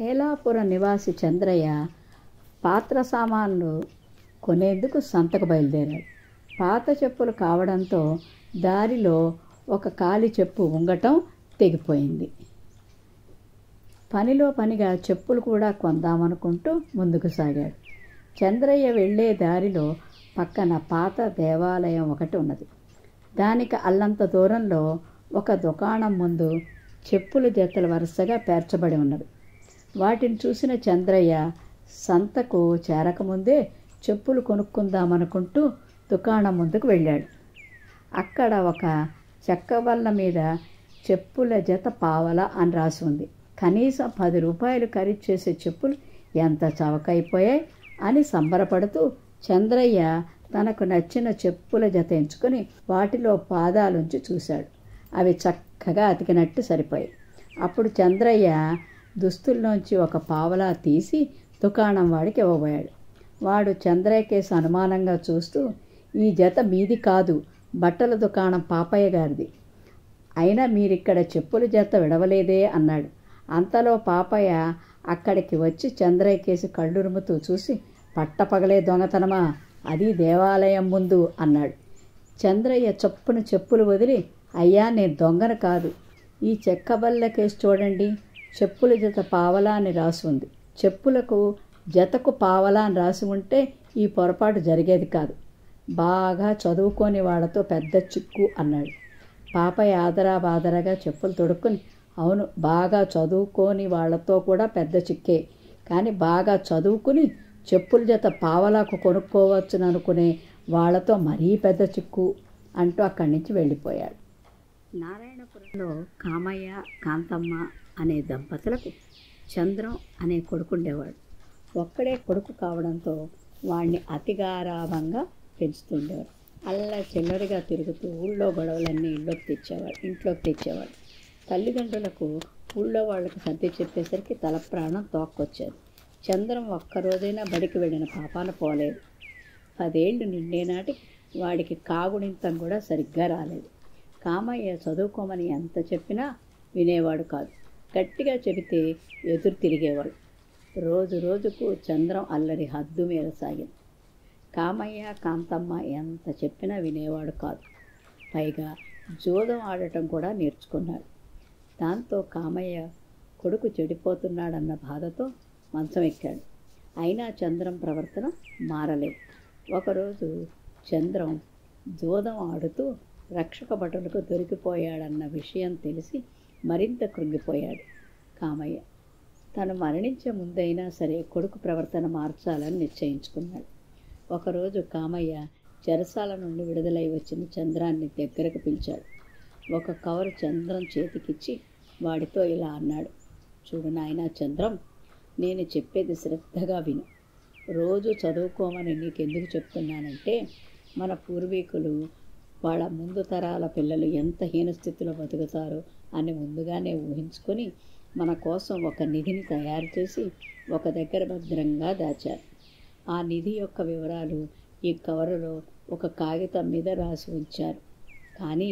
హేలాపురం నివాసి చంద్రయ్య పాత్ర సామాన్లు కొనేందుకు సంతకు బయలుదేరాడు. పాత చెప్పులు కావడంతో దారిలో ఒక కాలి చెప్పు ఉంగటం తెగిపోయింది. పనిలో పనిగా చెప్పులు కూడా కొందామనుకుంటూ ముందుకు సాగాడు. చంద్రయ్య వెళ్ళే దారిలో పక్కన పాత దేవాలయం ఒకటి ఉన్నది. దానికి అల్లంత దూరంలో ఒక దుకాణం ముందు చెప్పుల జతలు వరుసగా పేర్చబడి ఉన్నవి. వాటిని చూసిన చంద్రయ్య సంతకు చేరకముందే చెప్పులు కొనుక్కుందామనుకుంటూ దుకాణం ముందుకు వెళ్ళాడు. అక్కడ ఒక చెక్క బల్ల మీద చెప్పుల జత పావలా అని రాసి ఉంది. కనీసం 10 రూపాయలు ఖరీదు చేసే చెప్పులు ఎంత చవకైపోయాయి అని సంబరపడుతూ చంద్రయ్య తనకు నచ్చిన చెప్పుల జత ఎంచుకొని వాటిలో పాదాలుంచి చూశాడు. అవి చక్కగా అతికినట్టు సరిపోయాయి. అప్పుడు చంద్రయ్య దుస్తుల్లోంచి ఒక పావలా తీసి దుకాణం వాడికి ఇవ్వబోయాడు. వాడు చంద్రయ్య కేసు అనుమానంగా చూస్తూ, ఈ జత మీది కాదు, బట్టల దుకాణం పాపయ్య గారిది. అయినా మీరిక్కడ చెప్పుల జత విడవలేదే అన్నాడు. అంతలో పాపయ్య అక్కడికి వచ్చి చంద్రయ్య కేసు కళ్ళురుముతూ చూసి, పట్టపగలే దొంగతనమా, అది దేవాలయం ముందు అన్నాడు. చంద్రయ్య చొప్పున చెప్పులు వదిలి, అయ్యా నేను దొంగను కాదు, ఈ చెక్కబల్ల కేసు చూడండి, చెప్పుల జత పావలా అని రాసి ఉంది. చెప్పులకు జతకు పావలా అని రాసి ఉంటే ఈ పొరపాటు జరిగేది కాదు. బాగా చదువుకోని వాళ్ళతో పెద్ద చిక్కు అన్నాడు. పాపయ్య ఆదరాబాదరగా చెప్పులు తొడుక్కుని, అవును, బాగా చదువుకోని వాళ్లతో కూడా పెద్ద చిక్కే, కానీ బాగా చదువుకుని చెప్పుల జత పావలాకు కొనుక్కోవచ్చును అనుకునే వాళ్లతో మరీ పెద్ద చిక్కు అంటూ అక్కడి నుంచి వెళ్ళిపోయాడు. నారాయణపురంలో కామయ్య, కాంతమ్మ అనే దంపతులకు చంద్రం అనే కొడుకుండేవాడు. ఒక్కడే కొడుకు కావడంతో వాడిని అతిగారాభంగా పెంచుతుండేవాడు. అల్లా చిల్లరిగా తిరుగుతూ ఊళ్ళో గొడవలన్నీ ఇంట్లోకి తెచ్చేవాడు. తల్లిదండ్రులకు ఊళ్ళో వాళ్ళకి సర్ది చెప్పేసరికి తల ప్రాణం తోక్కొచ్చేది. చంద్రం ఒక్కరోజైనా బడికి వెళ్ళిన పాపాన పోలేదు. 10 ఏళ్ళు నిండేనాటికి వాడికి కాగుడింతం కూడా సరిగ్గా రాలేదు. కామయ్య చదువుకోమని ఎంత చెప్పినా వినేవాడు కాదు. గట్టిగా చెబితే ఎదురు తిరిగేవాడు. రోజు రోజుకు చంద్రం అల్లరి హద్దు మీద సాగింది. కామయ్య, కాంతమ్మ ఎంత చెప్పినా వినేవాడు కాదు. పైగా జూదం ఆడటం కూడా నేర్చుకున్నాడు. దాంతో కామయ్య కొడుకు చెడిపోతున్నాడన్న బాధతో మంచం ఎక్కాడు. అయినా చంద్రం ప్రవర్తన మారలేదు. ఒకరోజు చంద్రం జూదం ఆడుతూ రక్షక భటులకు దొరికిపోయాడన్న విషయం తెలిసి మరింత కృంగిపోయాడు కామయ్య. తను మరణించే ముందైనా సరే కొడుకు ప్రవర్తన మార్చాలని నిశ్చయించుకున్నాడు. ఒకరోజు కామయ్య చెరసాల నుండి విడుదలై వచ్చిన చంద్రాన్ని దగ్గరకు పిలిచాడు. ఒక కవరు చంద్రం చేతికిచ్చి వాడితో ఇలా అన్నాడు, చూడు నాయనా చంద్రం, నేను చెప్పేది శ్రద్ధగా విను. రోజు చదువుకోమని నీకెందుకు చెప్తున్నానంటే, మన పూర్వీకులు వాళ్ళ ముందు తరాల పిల్లలు ఎంత హీనస్థితిలో బతుకుతారో అని ముందుగానే ఊహించుకొని మన కోసం ఒక నిధిని తయారు చేసి ఒక దగ్గర భద్రంగా దాచారు. ఆ నిధి యొక్క వివరాలు ఈ కవరులో ఒక కాగితం మీద రాసి ఉంచారు. కానీ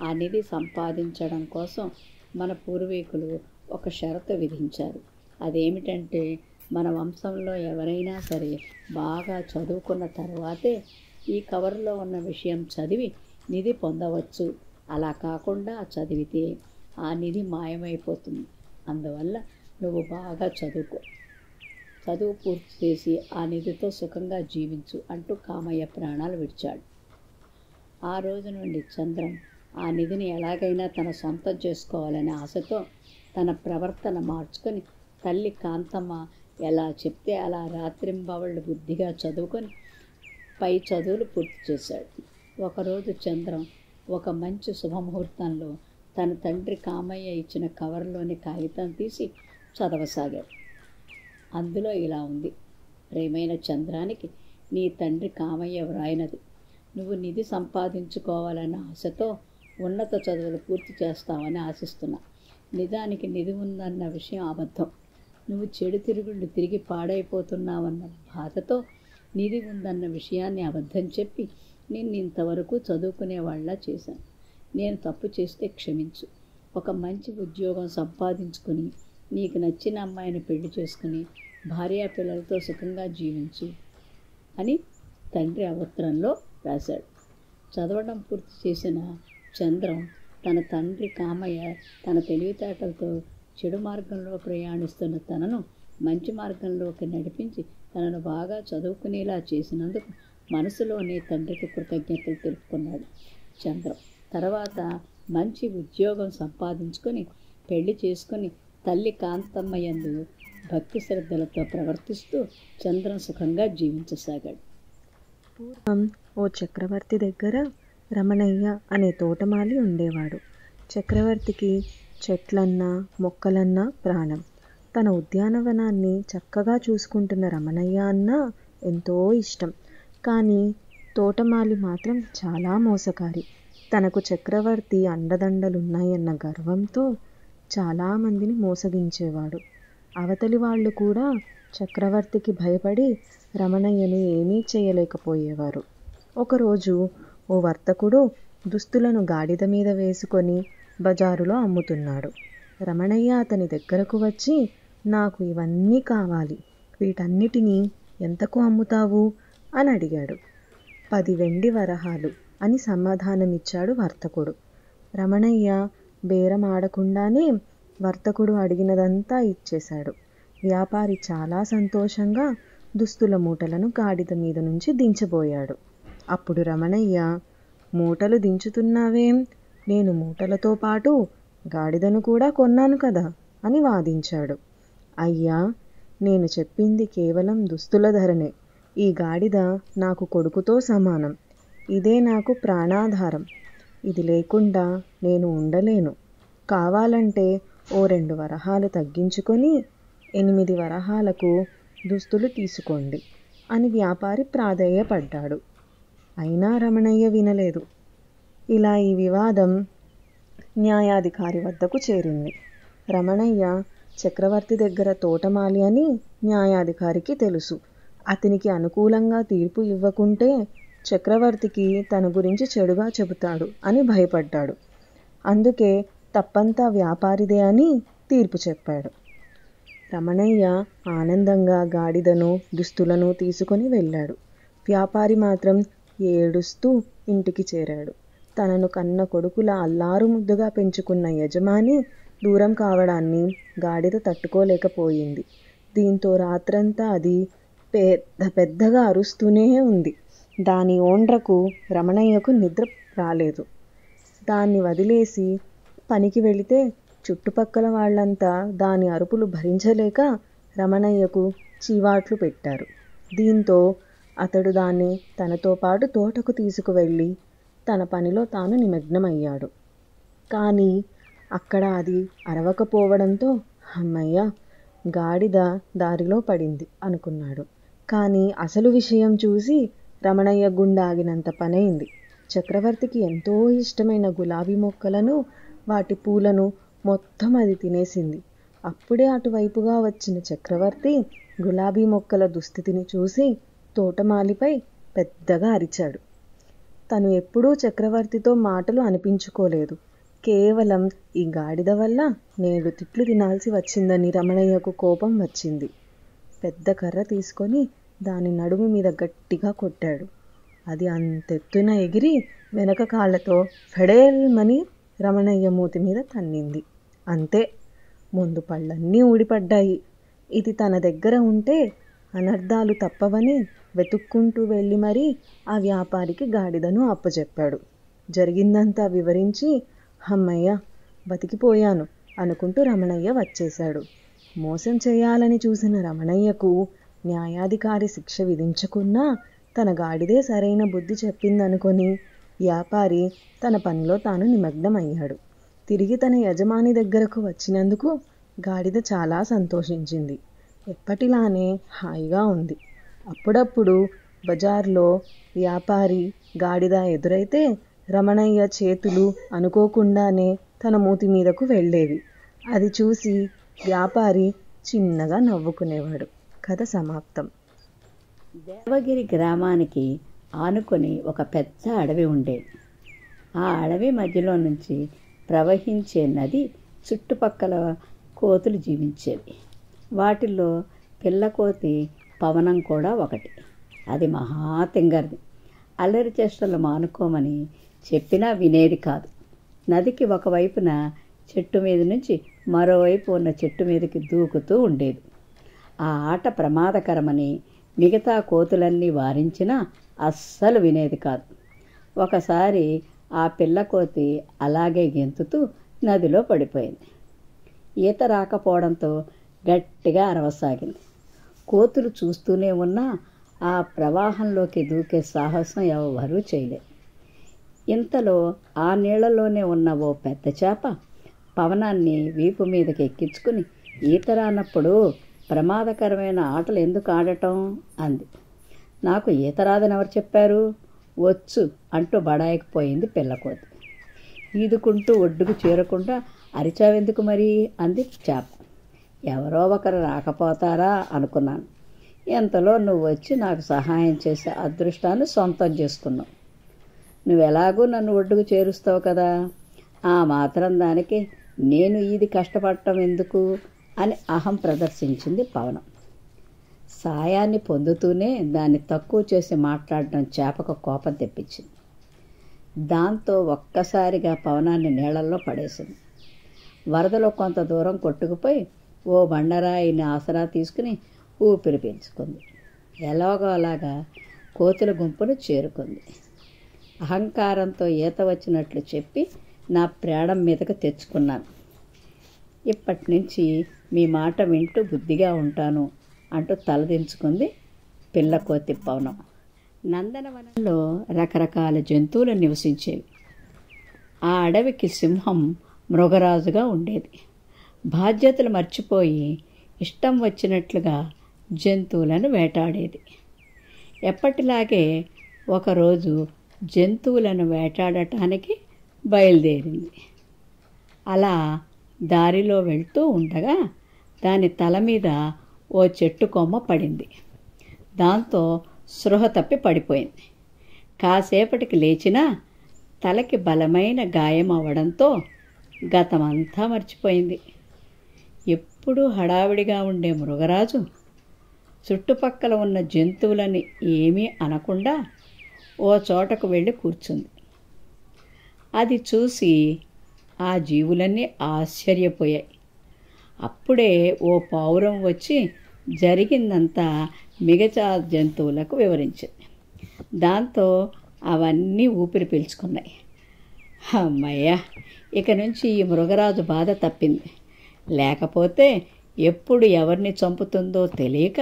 ఆ నిధి సంపాదించడం కోసం మన పూర్వీకులు ఒక షరతు విధించారు. అదేమిటంటే, మన వంశంలో ఎవరైనా సరే బాగా చదువుకున్న తర్వాతే ఈ కవరులో ఉన్న విషయం చదివి నిధి పొందవచ్చు. అలా కాకుండా చదివితే ఆ నిధి మాయమైపోతుంది. అందువల్ల నువ్వు బాగా చదువు పూర్తి చేసి ఆ నిధితో సుఖంగా జీవించు అంటూ కామయ్య ప్రాణాలు విడిచాడు. ఆ రోజు నుండి చంద్రం ఆ నిధిని ఎలాగైనా తన సొంతం చేసుకోవాలనే ఆశతో తన ప్రవర్తన మార్చుకొని తల్లి కాంతమ్మ ఎలా చెప్తే అలా రాత్రింబవళ్ళు బుద్ధిగా చదువుకొని పై చదువులు పూర్తి చేశాడు. ఒకరోజు చంద్రం ఒక మంచి శుభముహూర్తంలో తన తండ్రి కామయ్య ఇచ్చిన కవర్లోని కాగితం తీసి చదవసాగాడు. అందులో ఇలా ఉంది, ప్రియమైన చంద్రానికి నీ తండ్రి కామయ్య వ్రాయినది, నువ్వు నిధి సంపాదించుకోవాలన్న ఆశతో ఉన్నత చదువులు పూర్తి చేస్తావని ఆశిస్తున్నా. నిజానికి నిధి ఉందన్న విషయం అబద్ధం. నువ్వు చెడు తిరుగుళ్ళు తిరిగి పాడైపోతున్నావన్న బాధతో నిధి ఉందన్న విషయాన్ని అబద్ధం చెప్పి నిన్ను ఇంతవరకు చదువుకునేవాళ్ళ చేశాను. నేను తప్పు చేస్తే క్షమించు. ఒక మంచి ఉద్యోగం సంపాదించుకుని నీకు నచ్చిన అమ్మాయిని పెళ్లి చేసుకుని భార్యా పిల్లలతో సుఖంగా జీవించు అని తండ్రి ఆ ఉత్తరంలో రాశాడు. చదవడం పూర్తి చేసిన చంద్రం తన తండ్రి కామయ్య తన తెలివితేటలతో చెడు మార్గంలో ప్రయాణిస్తున్న తనను మంచి మార్గంలోకి నడిపించి తనను బాగా చదువుకునేలా చేసినందుకు మనసులోనే తండ్రికి కృతజ్ఞతలు తెలుపుకున్నాడు చంద్రం. తర్వాత మంచి ఉద్యోగం సంపాదించుకొని పెళ్లి చేసుకుని తల్లి కాంతమ్మ యందు భక్తి శ్రద్ధలతో ప్రవర్తిస్తూ చంద్రం సుఖంగా జీవించసాగాడు. పూర్వం ఓ చక్రవర్తి దగ్గర రమణయ్య అనే తోటమాలి ఉండేవాడు. చక్రవర్తికి చెట్లన్నా మొక్కలన్నా ప్రాణం. తన ఉద్యానవనాన్ని చక్కగా చూసుకుంటున్న రమణయ్య అన్నా ఎంతో ఇష్టం. కానీ తోటమాలి మాత్రం చాలా మోసకారి. తనకు చక్రవర్తి అండదండలున్నాయన్న గర్వంతో చాలామందిని మోసగించేవాడు. అవతలి వాళ్ళు కూడా చక్రవర్తికి భయపడి రమణయ్యను ఏమీ చేయలేకపోయేవారు. ఒకరోజు ఓ వర్తకుడు దుస్తులను గాడిద మీద వేసుకొని బజారులో అమ్ముతున్నాడు. రమణయ్య అతని దగ్గరకు వచ్చి, నాకు ఇవన్నీ కావాలి, వీటన్నిటినీ ఎంతకు అమ్ముతావు అని అడిగాడు. 10 వెండి వరహాలు అని సమాధానమిచ్చాడు వర్తకుడు. రమణయ్య బేరం ఆడకుండానే వర్తకుడు అడిగినదంతా ఇచ్చేశాడు. వ్యాపారి చాలా సంతోషంగా దుస్తుల మూటలను గాడిద మీద నుంచి దించబోయాడు. అప్పుడు రమణయ్య, మూటలు దించుతున్నావేం, నేను మూటలతో పాటు గాడిదను కూడా కొన్నాను కదా అని వాదించాడు. అయ్యా, నేను చెప్పింది కేవలం దుస్తుల ధరనే. ఈ గాడిద నాకు కొడుకుతో సమానం. ఇదే నాకు ప్రాణాధారం. ఇది లేకుండా నేను ఉండలేను. కావాలంటే ఓ 2 వరహాలు తగ్గించుకొని 8 వరహాలకు దుస్తులు తీసుకోండి అని వ్యాపారి ప్రాధేయపడ్డాడు. అయినా రమణయ్య వినలేదు. ఇలా ఈ వివాదం న్యాయాధికారి వద్దకు చేరింది. రమణయ్య చక్రవర్తి దగ్గర తోటమాలి అని న్యాయాధికారికి తెలుసు. అతనికి అనుకూలంగా తీర్పు ఇవ్వకుంటే చక్రవర్తికి తన గురించి చెడుగా చెబుతాడు అని భయపడ్డాడు. అందుకే తప్పంతా వ్యాపారిదే అని తీర్పు చెప్పాడు. రమణయ్య ఆనందంగా గాడిదను దుస్తులను తీసుకొని వెళ్ళాడు. వ్యాపారి మాత్రం ఏడుస్తూ ఇంటికి చేరాడు. తనను కన్న కొడుకుల అల్లారు ముద్దుగా పెంచుకున్న యజమాని దూరం కావడాన్ని గాడిద తట్టుకోలేకపోయింది. దీంతో రాత్రంతా అది పెద్దగా అరుస్తూనే ఉంది. దాని ఓండ్రకు రమణయ్యకు నిద్ర రాలేదు. దాన్ని వదిలేసి పనికి వెళితే చుట్టుపక్కల వాళ్ళంతా దాని అరుపులు భరించలేక రమణయ్యకు చీవాట్లు పెట్టారు. దీంతో అతడు దాన్ని తనతో పాటు తోటకు తీసుకువెళ్ళి తన పనిలో తాను నిమగ్నమయ్యాడు. కానీ అక్కడ అది అరవకపోవడంతో అమ్మయ్య, గాడిద దారిలో పడింది అనుకున్నాడు. కానీ అసలు విషయం చూసి రమణయ్య గుండాగినంత పనైంది. చక్రవర్తికి ఎంతో ఇష్టమైన గులాబీ మొక్కలను, వాటి పూలను మొత్తం అది తినేసింది. అప్పుడే అటువైపుగా వచ్చిన చక్రవర్తి గులాబీ మొక్కల దుస్థితిని చూసి తోటమాలిపై పెద్దగా అరిచాడు. తను ఎప్పుడూ చక్రవర్తితో మాటలు అనిపించుకోలేదు. కేవలం ఈ గాడిద వల్ల నేడు తిట్లు తినాల్సి వచ్చిందని రమణయ్యకు కోపం వచ్చింది. పెద్ద కర్ర తీసుకొని దాని నడుము మీద గట్టిగా కొట్టాడు. అది అంతెత్తున ఎగిరి వెనక కాళ్ళతో ఫెడేల్మని రమణయ్య మూతి మీద తన్నింది. అంతే, ముందు పళ్ళన్నీ ఊడిపడ్డాయి. ఇది తన దగ్గర ఉంటే అనర్థాలు తప్పవని వెతుక్కుంటూ వెళ్ళి మరీ ఆ వ్యాపారికి గాడిదను అప్పచెప్పాడు. జరిగిందంతా వివరించి అమ్మయ్య, బతికిపోయాను అనుకుంటూ రమణయ్య వచ్చేశాడు. మోసం చేయాలని చూసిన రమణయ్యకు న్యాయాధికారి శిక్ష విధించకున్నా తన గాడిదే సరైన బుద్ధి చెప్పిందనుకొని వ్యాపారి తన పనిలో తాను నిమగ్నమయ్యాడు. తిరిగి తన యజమాని దగ్గరకు వచ్చినందుకు గాడిద చాలా సంతోషించింది. ఎప్పటిలానే హాయిగా ఉంది. అప్పుడప్పుడు బజార్లో వ్యాపారి గాడిద ఎదురైతే రమణయ్య చేతులు అనుకోకుండానే తన మూతి మీదకు వెళ్ళేవి. అది చూసి వ్యాపారి చిన్నగా నవ్వుకునేవాడు. కథ సమాప్తం. దేవగిరి గ్రామానికి ఆనుకొని ఒక పెద్ద అడవి ఉండేది. ఆ అడవి మధ్యలో నుంచి ప్రవహించే నది చుట్టుపక్కల కోతులు జీవించేవి. వాటిల్లో పిల్లకోతి పవనం కూడా ఒకటి. అది మహా తింగర్ది. అల్లరి చేష్టలు మానుకోమని చెప్పినా వినేది కాదు. నదికి ఒకవైపున చెట్టు మీద నుంచి మరోవైపు ఉన్న చెట్టు మీదకి దూకుతూ ఉండేది. ఆ ఆట ప్రమాదకరమని మిగతా కోతులన్నీ వారించినా అస్సలు వినేది కాదు. ఒకసారి ఆ పిల్లకోతి అలాగే గెంతుతూ నదిలో పడిపోయింది. ఈత రాకపోవడంతో గట్టిగా అరవసాగింది. కోతులు చూస్తూనే ఉన్నా ఆ ప్రవాహంలోకి దూకే సాహసం ఎవరూ చేయలేదు. ఇంతలో ఆ నీళ్లలోనే ఉన్న ఓ పెద్ద చేప పవనాన్ని వీపు మీదకి ఎక్కించుకుని, ఈత రానప్పుడు ప్రమాదకరమైన ఆటలు ఎందుకు ఆడటం అంది. నాకు ఈత రాదని ఎవరు చెప్పారు? వచ్చు అంటూ బడాయికిపోయింది పిల్లకోతి. ఈదుకుంటూ ఒడ్డుకు చేరకుండా అరిచావెందుకు మరి అంది చేప. ఎవరో ఒకరు రాకపోతారా అనుకున్నాను. ఎంతలో నువ్వు వచ్చి నాకు సహాయం చేసే అదృష్టాన్ని సొంతం చేసుకున్నావు. నువ్వెలాగూ నన్ను ఒడ్డుకు చేరుస్తావు కదా, ఆ మాత్రం దానికి నేను ఇది కష్టపడటం ఎందుకు అని అహం ప్రదర్శించింది పవనం. సాయాన్ని పొందుతూనే దాన్ని తక్కువ చేసి మాట్లాడడం చేపకు కోపం తెప్పించింది. దాంతో ఒక్కసారిగా పవనాన్ని నీళ్లలో పడేసింది. వరదలో కొంత దూరం కొట్టుకుపోయి ఓ బండరాయిని ఆసరా తీసుకుని ఊపిరి పీల్చుకుంది. ఎలాగో అలాగా కోతుల గుంపును చేరుకుంది. అహంకారంతో ఈత వచ్చినట్లు చెప్పి నా ప్రాణం మీదకు తెచ్చుకున్నాను. ఇప్పటి నుంచి మీ మాట వింటూ బుద్ధిగా ఉంటాను అంటూ తలదించుకుంది పిల్లకోతి పవనం. నందనవనంలో రకరకాల జంతువులు నివసించేవి. ఆ అడవికి సింహం మృగరాజుగా ఉండేది. బాధ్యతలు మర్చిపోయి ఇష్టం వచ్చినట్లుగా జంతువులను వేటాడేది. ఎప్పటిలాగే ఒకరోజు జంతువులను వేటాడటానికి బయలుదేరింది. అలా దారిలో వెళ్తూ ఉండగా దాని తల మీద ఓ చెట్టు కొమ్మ పడింది. దాంతో స్పృహ తప్పి పడిపోయింది. కాసేపటికి లేచినా తలకి బలమైన గాయం అవ్వడంతో గతమంతా మర్చిపోయింది. ఎప్పుడూ హడావిడిగా ఉండే మృగరాజు చుట్టుపక్కల ఉన్న జంతువులని ఏమీ అనకుండా ఓ చోటకు వెళ్ళి కూర్చుంది. అది చూసి ఆ జీవులన్నీ ఆశ్చర్యపోయాయి. అప్పుడే ఓ పావురం వచ్చి జరిగిందంతా మిగతా జంతువులకు వివరించింది. దాంతో అవన్నీ ఊపిరి పీల్చుకున్నాయి. అమ్మయ్య, ఇక నుంచి ఈ మృగరాజు బాధ తప్పింది. లేకపోతే ఎప్పుడు ఎవరిని చంపుతుందో తెలియక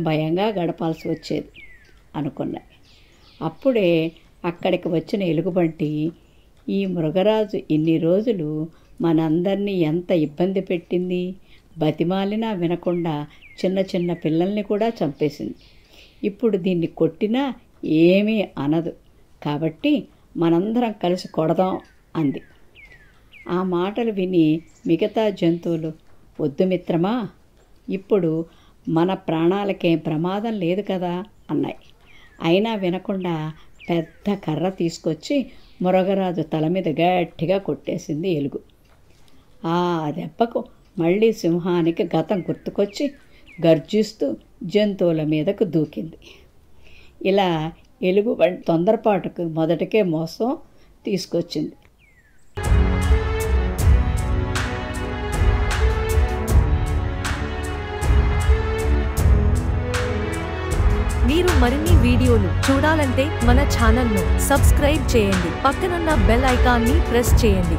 భయంగా గడపాల్సి వచ్చేది అనుకున్నాయి. అప్పుడే అక్కడికి వచ్చిన ఎలుగుబంటి, ఈ మృగరాజు ఇన్ని రోజులు మనందరినీ ఎంత ఇబ్బంది పెట్టింది, బతిమాలినా వినకుండా చిన్న పిల్లల్ని కూడా చంపేసింది. ఇప్పుడు దీన్ని కొట్టినా ఏమీ అనదు, కాబట్టి మనందరం కలిసి కొడదాం అంది. ఆ మాటలు విని మిగతా జంతువులు, వద్దు మిత్రమా, ఇప్పుడు మన ప్రాణాలకేం ప్రమాదం లేదు కదా అన్నాయి. అయినా వినకుండా పెద్ద కర్ర తీసుకొచ్చి మృగరాజు తల మీద గట్టిగా కొట్టేసింది ఎలుగు. ఆ దెబ్బకు మళ్ళీ సింహానికి గతం గుర్తుకొచ్చి గర్జిస్తూ జంతువుల మీదకు దూకింది. ఇలా ఎలుగు తొందరపాటుకు మొదటికే మోసం తీసుకొచ్చింది. మీరు మరిన్ని వీడియోలు చూడాలంటే మన ఛానల్ను సబ్స్క్రైబ్ చేయండి. పక్కనున్న బెల్ ఐకాన్ని ప్రెస్ చేయండి.